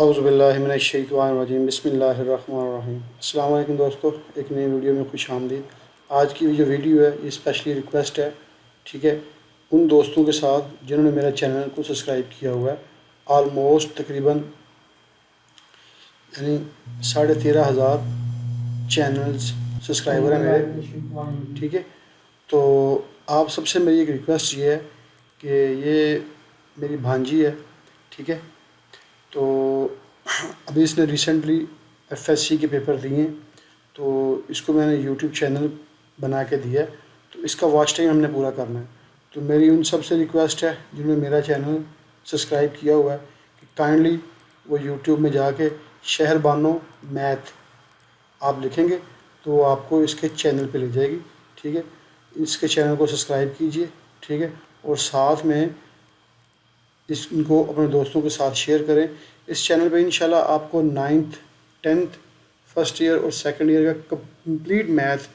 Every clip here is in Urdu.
اعوذ باللہ من الشیطان الرجیم بسم اللہ الرحمن الرحیم۔ السلام علیکم دوستو، ایک نئی ویڈیو میں خوش آمدید۔ آج کی جو ویڈیو ہے یہ اسپیشلی ریکویسٹ ہے، ٹھیک ہے، ان دوستوں کے ساتھ جنہوں نے میرا چینل کو سبسکرائب کیا ہوا ہے۔ آلموسٹ تقریباً 13,500 چینلز سبسکرائبر ہیں میرے، ٹھیک ہے۔ تو آپ سب سے میری ایک ریکویسٹ یہ ہے کہ یہ میری بھانجی ہے، ٹھیک ہے۔ تو ابھی اس نے ریسنٹلی FSC کے پیپر دیے ہیں، تو اس کو میں نے یوٹیوب چینل بنا کے دیا ہے، تو اس کا واچ ٹائم ہم نے پورا کرنا ہے۔ تو میری ان سب سے ریکویسٹ ہے جنہوں نے میرا چینل سبسکرائب کیا ہوا ہے کہ کائنڈلی وہ یوٹیوب میں جا کے شہر بانو میتھ آپ لکھیں گے تو وہ آپ کو اس کے چینل پہ لے جائے گی، ٹھیک ہے۔ اس کے چینل کو سبسکرائب کیجئے، ٹھیک ہے، اور ساتھ میں ان کو اپنے دوستوں کے ساتھ شیئر کریں۔ اس چینل پہ انشاءاللہ آپ کو 9th 10th فرسٹ ایئر اور سیکنڈ ایئر کا کمپلیٹ میتھ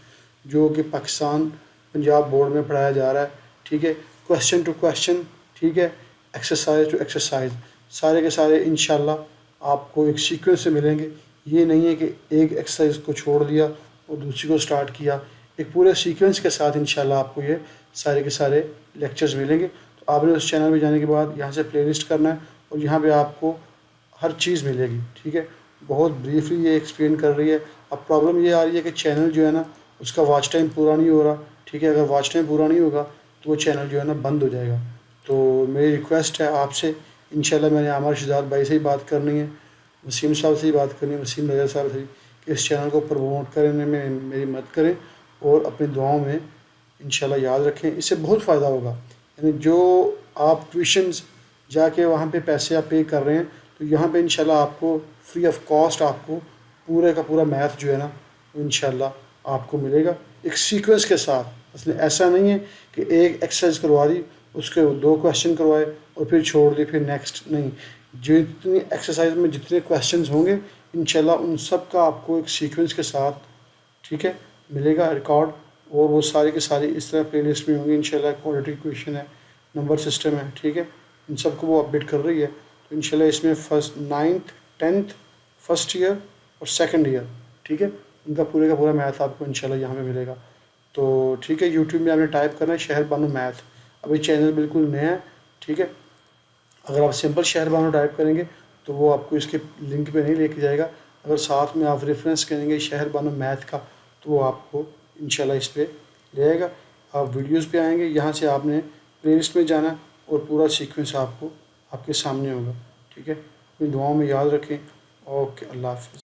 جو کہ پاکستان پنجاب بورڈ میں پڑھایا جا رہا ہے، ٹھیک ہے، کویشچن ٹو کویشچن، ٹھیک ہے، ایکسرسائز ٹو ایکسرسائز، سارے کے سارے انشاءاللہ آپ کو ایک سیکوینس سے ملیں گے۔ یہ نہیں ہے کہ ایک ایکسرسائز کو چھوڑ دیا اور دوسری کو سٹارٹ کیا، ایک پورے سیکوینس کے ساتھ انشاءاللہ آپ کو یہ سارے کے سارے لیکچرز ملیں گے۔ تو آپ نے اس چینل پہ جانے کے بعد یہاں سے پلے لسٹ کرنا ہے اور یہاں پہ آپ کو ہر چیز ملے گی، ٹھیک ہے۔ بہت بریفلی یہ ایکسپلین کر رہی ہے۔ اب پرابلم یہ آ رہی ہے کہ چینل جو ہے نا اس کا واچ ٹائم پورا نہیں ہو رہا، ٹھیک ہے۔ اگر واچ ٹائم پورا نہیں ہوگا تو وہ چینل جو ہے نا بند ہو جائے گا۔ تو میری ریکویسٹ ہے آپ سے، انشاءاللہ میں نے عامر شہزاد بھائی سے ہی بات کرنی ہے، وسیم صاحب سے ہی بات کرنی ہے، وسیم رضا صاحب سے، کہ اس چینل کو پروموٹ کرنے میں میری مدد کریں اور اپنی دعاؤں میں انشاءاللہ یاد رکھیں۔ اس سے بہت فائدہ ہوگا، یعنی جو آپ ٹیوشنز جا کے وہاں پہ پیسے آپ پے کر رہے ہیں تو یہاں پہ انشاءاللہ آپ کو فری آف کاسٹ آپ کو پورے کا پورا میتھ جو ہے نا انشاءاللہ آپ کو ملے گا ایک سیکوینس کے ساتھ۔ اصل ایسا نہیں ہے کہ ایک ایکسرسائز کروا دی، اس کے 2 کویشچن کروائے اور پھر چھوڑ دی، پھر نیکسٹ نہیں۔ جتنی ایکسرسائز میں جتنے کویشچنز ہوں گے انشاءاللہ ان سب کا آپ کو ایک سیکوینس کے ساتھ، ٹھیک ہے، ملے گا ریکارڈ، اور وہ سارے کے سارے اس طرح پلے لسٹ میں ہوں گے انشاءاللہ۔ کوالٹی کویشچن ہے، نمبر سسٹم ہے، ٹھیک ہے، ان سب کو وہ اپڈیٹ کر رہی ہے۔ تو انشاءاللہ اس میں 9th 10th فرسٹ ایئر اور سیکنڈ ایئر، ٹھیک ہے، ان کا پورے کا پورا میتھ آپ کو انشاءاللہ یہاں پہ ملے گا۔ تو ٹھیک ہے، یوٹیوب میں آپ نے ٹائپ کرنا ہے شہر بانو میتھ، ابھی چینل بالکل نیا ہے، ٹھیک ہے۔ اگر آپ سمپل شہر بانو ٹائپ کریں گے تو وہ آپ کو اس کے لنک پہ نہیں لے کے جائے گا۔ اگر ساتھ میں آپ ریفرنس کریں گے شہر بانو میتھ کا تو وہ آپ کو انشاءاللہ اس پہ لے جائے گا۔ آپ ویڈیوز پہ آئیں گے، یہاں سے آپ نے پلے لسٹ میں جانا اور پورا سیکوینس آپ کو آپ کے سامنے ہوگا، ٹھیک ہے۔ اپنی دعاؤں میں یاد رکھیں۔ اوکے، اللہ حافظ۔